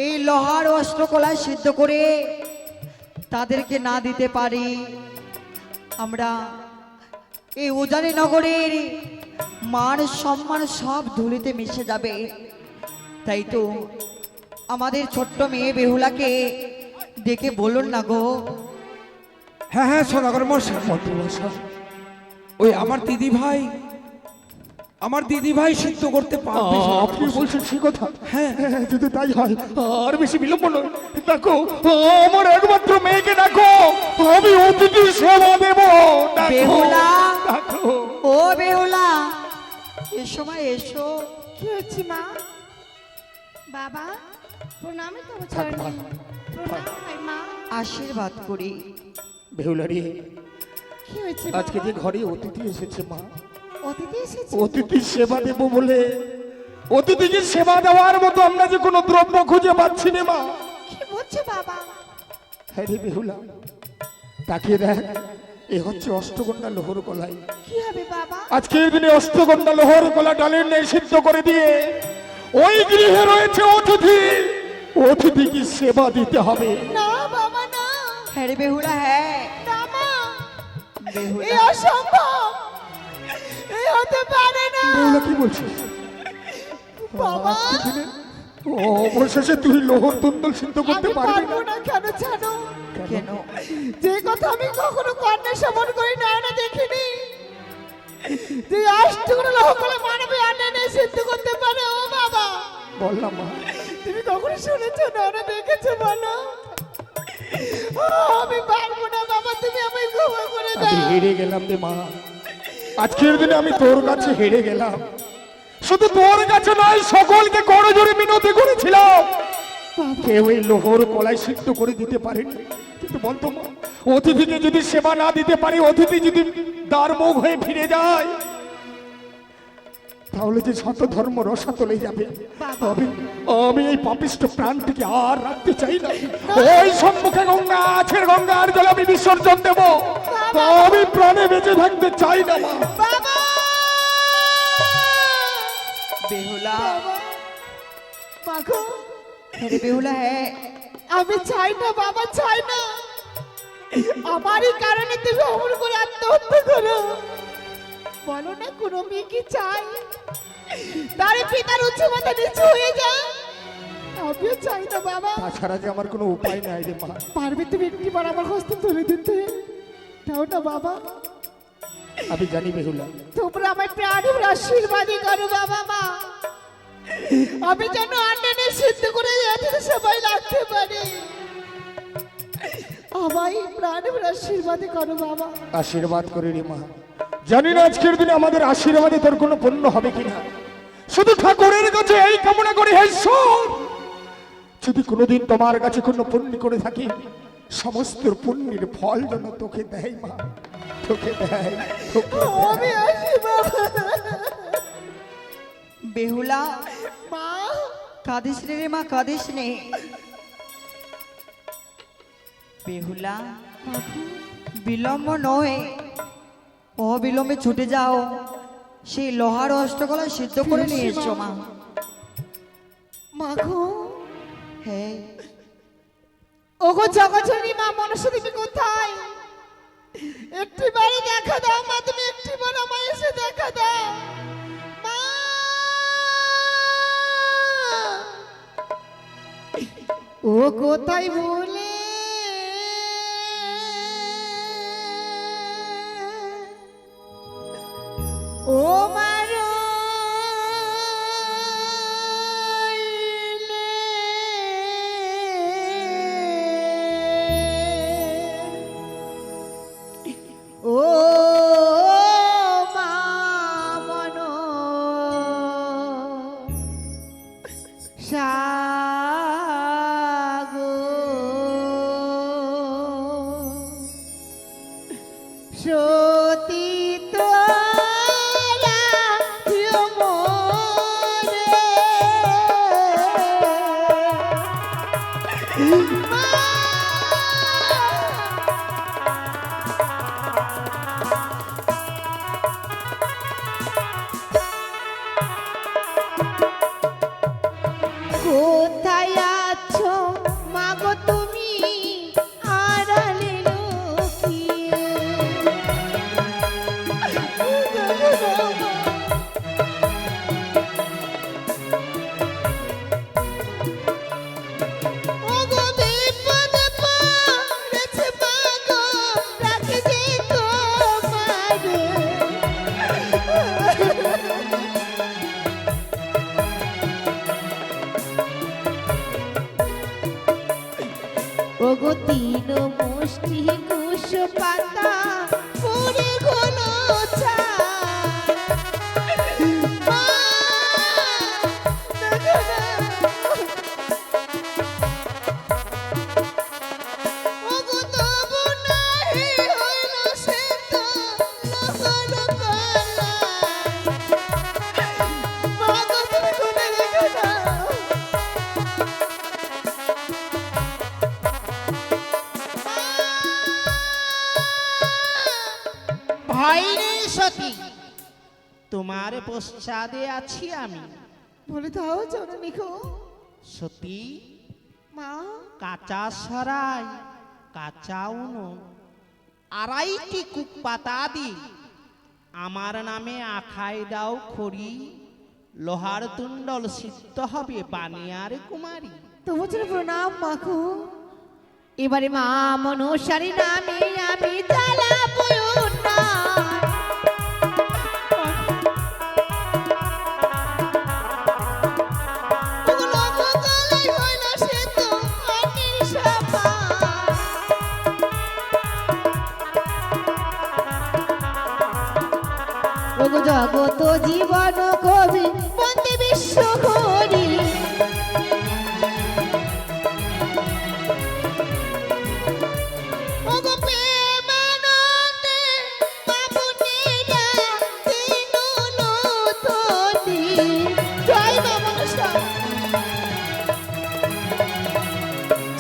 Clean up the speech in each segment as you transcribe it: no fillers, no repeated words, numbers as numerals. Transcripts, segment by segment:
এই লোহার অস্ত্রকলায় সিদ্ধ করে তাদেরকে না দিতে পারি, আমরা এই উজানি নগরের মান সম্মান সব ধুলিতে মিশে যাবে। তাই তো আমাদের ছোট্ট মেয়ে বেহুলাকে ডেকে বলুন না গো। হ্যাঁ হ্যাঁ সদাগর মশাই, মন্ত্রীমশাই, ওই আমার দিদি ভাই সিদ্ধ করতে পারবে। আপনি বলছেন সে কথা? হ্যাঁ যদি তাই হয় আর বেশি বিলম্ব নয়, দেখো আমার একমাত্র মেয়েকে দেখো, আমি অতিথি সেবা দেব। বেহুলা, দেখো ও বেহুলা, এ সময় এসো। কি হচ্ছে মা? বাবা প্রণামে তো চরণে প্রণাম হয় মা। আশীর্বাদ করি। বেহুলারি, কি হয়েছে আজকে যে ঘরে অতিথি এসেছে মা, অতিথি এসেছে? অতিথি সেবা দেব বলে অতিথিকে সেবা দেওয়ার মতো আমরা যে কোনো দ্রব্য খুঁজে পাচ্ছি না মা। কি বলছো বাবা? হ্যাঁ রে বেহুলা, তাকিয়ে দেখ, এ হচ্ছে অষ্টগন্ধা লোহর কলাই। কি হবে বাবা? আজকের দিনে অষ্টগন্ধা লোহর কলা ডালের নেই সিদ্ধ করে দিয়ে ওই গৃহে রয়েছে অতিথি, অতিথিকে সেবা দিতে হবে। না বাবা না, হ্যাঁ রে বেহুলা, হ্যাঁ না মা, এই বেহুলা। অসম্ভব, এই হতে পারে না বেহুলা কি বলছিস? বাবা। আজকের দিনে অবশেষে তুই লোহর তুন্দল সিদ্ধ করতে আমি পারবি পারবো না? না, কেন জানো? কেন? যে কথা আমি কখনো কর্ণে শ্রবণ করি না, না দেখিনি, যে অষ্টগুলো লোহ করে মানবে আনে সিদ্ধ করতে পারে। ও বাবা, বললাম মা, তুমি কখনো শুনেছো না, না দেখেছো বলো? ও, আমি পারবো না বাবা, তুমি আমায় ক্ষমা করে আমি দাও। হেরে গেলাম রে মা, আজকের দিনে আমি তোর কাছে হেরে গেলাম। শুধু তোর কাছে নয়, সকলকে করজোড়ে মিনতি করেছিলাম, কেউ এই লোহর কলাই সিদ্ধ করে দিতে পারেনি। কিন্তু বলতো মা, অতিথিকে যদি সেবা না দিতে পারি, অতিথি যদি দ্বার মুখ হয়ে ফিরে যায়, তাহলে যে শত ধর্ম রসাতলে যাবে। আমি এই পাপিষ্ঠ প্রাণটিকে আর রাখতে চাই না। ওই সম্মুখে গঙ্গা আছে, গঙ্গার জল আমি বিসর্জন দেব। আমি প্রাণে বেঁচে থাকতে চাই না মা। বাবা, বেহুলা, মাগো, হ্যাঁ রে বেহুলা, হ্যাঁ আমি চাই না বাবা, চাই না। আমারই কারণে তুমি অমর করে আত্মহত্যা করো। বলো না, কোনো মেয়ে কি চাই তার পিতার উচ্চ মাথা নিচু হয়ে যায়? আমিও চাই না বাবা। তাছাড়া যে আমার কোনো উপায় নাই রে মা। পারবে তুমি একটিবার আমার হস্ত তুলে দিতে? তাও না বাবা। আমি জানি বেহুলা, তোমরা আমার প্রাণের আশীর্বাদই করো বাবা। মা, আমি যেন আন্নানে সিদ্ধ করে এত সবাই রাখতে পারি। আমায় প্রাণের আশীর্বাদই করো বাবা। আশীর্বাদ করে রে মা। জানি না আজকের দিনে আমাদের আশীর্বাদে তোর কোনো পুণ্য হবে কিনা, শুধু ঠাকুরের কাছে এই কামনা করি, হে ঈশ্বর, যদি কোনোদিন তোমার কাছে কোনো পুণ্য করে থাকি, সমস্ত পুণ্যের ফল যেন তোকে দেয় মা, তোকে দেয়, তোকে দেয়। আমি আসি বাবা। বেহুলা, মা, কাঁদিস রে মা, কাঁদিস নে। বেহুলা, বিলম্ব নয়, অবিলম্বে ছুটে যাও, সেই লোহার অষ্টকলা সিদ্ধ করে নিয়ে এসো মা। মাগো, হ্যাঁ ওগো জগজননী মা, মনসা তুমি কোথায়? একটি বারে দেখা দাও মা, তুমি একটি বার আমায় এসে দেখা দাও মা। ও কোথায় বলে ও মারো ও মা মন সাগো সতী তোরা প্রিয় মোরে মা। কোথায় আছো ওগো তিন মুষ্টি কুশ পাতা পুরে ঘন ভাইরে সতী, তোমার পশ্চাদে আছি আমি। বলে দাও জননী গো। সতী, মা কাঁচা সরাই, কাঁচা উনুন, আড়াইটি কুক পাতা দি আমার নামে আখাই দাও খড়ি, লোহার তুণ্ডল সিদ্ধ হবে বানিয়ার কুমারী। তোমার জন্য প্রণাম মাখো। এবারে মা মনসারী নামে আমি চালাবো না। জগত জীবন কবি বন্দে বিশ্ব হরি।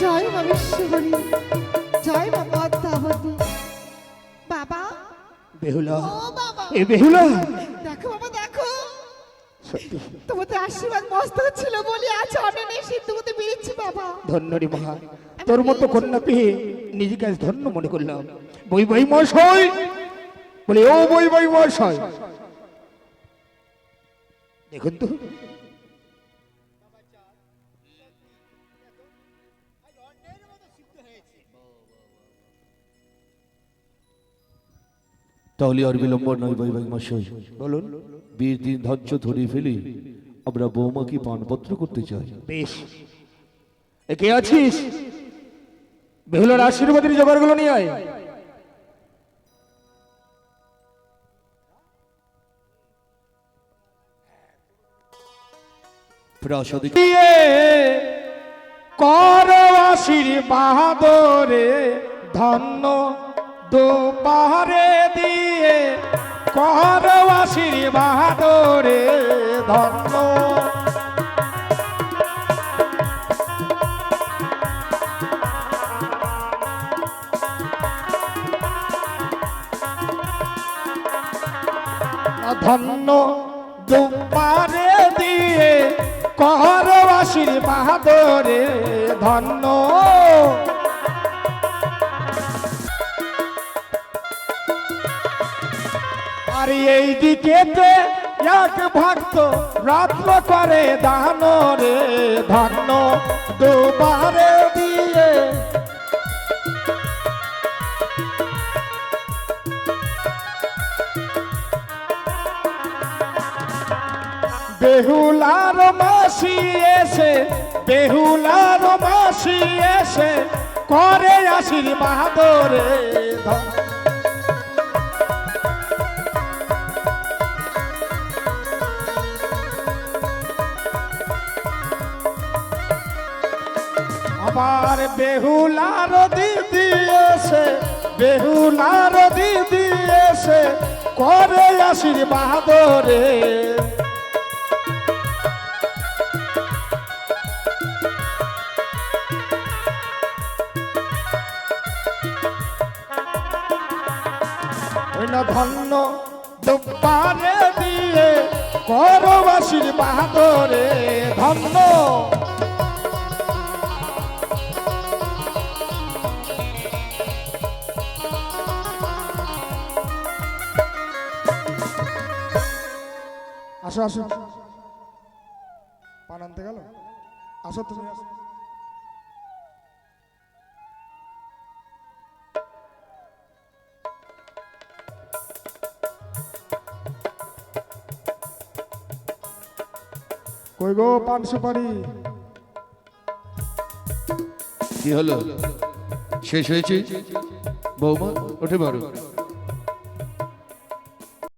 জয় মা বিশ্বহরি, জয় মা পদ্মাবতী। বাবা, বেহুলা, ও বাবা, এ বেহুলা, দেখো বাবা দেখো, সত্যি তোমাদের আশীর্বাদ মস্ত ছিল বলে আজ অনেনে সিদ্ধ হতে পেরেছি বাবা। ধন্য রে মা, তোর মতো কন্যা পেয়ে নিজেকে আজ ধন্য মনে করলাম। বই বই মশাই বলে, ও বই বই মশাই, দেখুন তো তাহলে আর বিলম্ব নয় ভাই ভাই মশাই, বলুন। 20 দিন ধার্য ধরে ফেলি আমরা বৌমাকে পানপত্র করতে চাই। বেশ, একে আছিস? বেহুলার আশীর্বাদের জোগাড়গুলো নিয়ে আয়। প্রাসাদে কর আশীর্বাদ রে ধন্য দুপারে দিয়ে, কর আশীর্বাদ রে ধন্য। ধন্য দুপারে দিয়ে, কর আশীর্বাদ রে ধন্য। আর এই দিকেতে এক ভক্ত রাত্র করে দান রে ধন্য দুবারে দিয়ে। বেহুলার মাসি এসে, বেহুলার মাসি এসে করে আশীর্বাদ রে ধন্য। আবার বেহুলার দিদি এসে, বেহুলার দিদি এসে করে আশীর্বাদ রে। ধন্য দুপারে দিয়ে, কর আশীর্বাদ রে ধন্য। আসো আসো, পান আনতে গেল, আসো তুমি আসো। কই গো পান সুপারি? কি হলো? শেষ হয়েছে বৌমা, ওঠে পারো।